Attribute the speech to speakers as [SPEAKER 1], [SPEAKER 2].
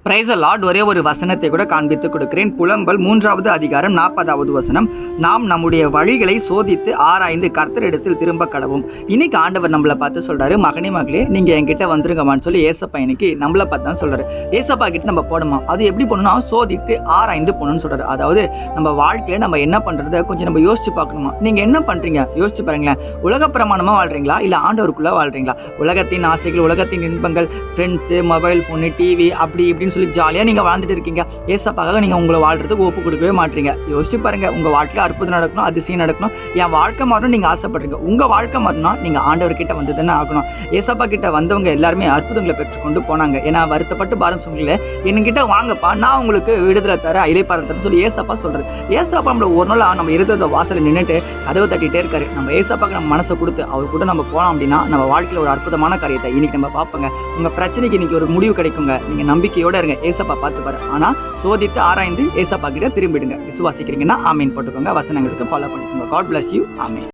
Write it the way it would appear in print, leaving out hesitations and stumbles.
[SPEAKER 1] Price Lord. ஒரே ஒரு வசனத்தை கூட காண்பித்து கொடுக்கிறேன். புலம்பல் 3வது அதிகாரம் 40வது வசனம். நாம் நம்முடைய வழிகளை சோதித்து ஆராய்ந்து கர்த்தரிடத்தில் திரும்ப கடவும். இன்னைக்கு ஆண்டவர் நம்மளை பார்த்து சொல்றாரு, மகனே மகளே நீங்க என்கிட்ட வந்துருங்கம்மான்னு சொல்லி ஏசப்பா இன்னைக்கு நம்மளை பார்த்து தான் சொல்றாரு. ஏசப்பா கிட்ட நம்ம போடணுமா? அது எப்படி போகணும்னா சோதித்து ஆராய்ந்து போகணும்னு சொல்றாரு. அதாவது நம்ம வாழ்க்கையில நம்ம என்ன பண்றதை கொஞ்சம் நம்ம யோசிச்சு பார்க்கணுமா. நீங்க என்ன பண்றீங்க யோசிச்சு பாருங்களேன். உலக பிரமாணமா வாழ்றீங்களா இல்ல ஆண்டவருக்குள்ள வாழ்றீங்களா? உலகத்தின் ஆசைகள், உலகத்தின் இன்பங்கள், ஃப்ரெண்ட்ஸு, மொபைல் ஃபோனு, டிவி அப்படி இப்படின்னு சொல்லி ஜாலியாக நீங்கள் வாழ்ந்துட்டு இருக்கீங்க. ஏசப்பாக நீங்கள் உங்களை வாழ்றதுக்கு ஒப்பு கொடுக்கவே மாட்டீங்க. யோசிச்சு பாருங்கள், உங்கள் வாழ்க்கையில் அற்புதம் நடக்கணும், அதிசயம் நடக்கணும், என் வாழ்க்கை மாறணும் நீங்கள் ஆசைப்படுறீங்க. உங்கள் வாழ்க்கை மாறினா நீங்கள் ஆண்டவர்கிட்ட வந்து தானே ஆகணும். ஏசப்பா கிட்ட வந்தவங்க எல்லாருமே அற்புதங்களை பெற்றுக்கொண்டு போனாங்க. ஏன்னா வருத்தப்பட்டு பாரம் சொல்ல என்கிட்ட வாங்கப்பா, நான் உங்களுக்கு விடுதலை தர இலைப்பாரம் தரேன் சொல்லி ஏசப்பா சொல்கிறது. ஏசப்பா நம்மள ஒரு நாள் நம்ம இருந்த வாசலில் நின்றுட்டு கதவை தட்டிகிட்டே இருக்காரு. நம்ம ஏசப்பாக்கு நம்ம மனசை கொடுத்து அவர் கூட நம்ம போனோம் அப்படின்னா நம்ம வாழ்க்கையில் ஒரு அற்புதமான காரியத்தை இன்னைக்கு நம்ம பார்ப்போங்க. உங்கள் பிரச்சனைக்கு இன்னைக்கு ஒரு முடிவு கிடைக்குங்க. நீங்கள் நம்பிக்கையோடு இருங்க, ஏசப்பா பார்த்துப்பாரு. ஆனால் சோதித்து ஆராய்ந்து ஏசப்பா கிட்ட திரும்பிடுங்க. விசுவாசிக்கிறீங்கன்னா ஆமீன் போட்டுக்கோங்க. வசனங்களுக்கு ஃபாலோ பண்ணிக்கோங்க. God bless you. ஆமீன்.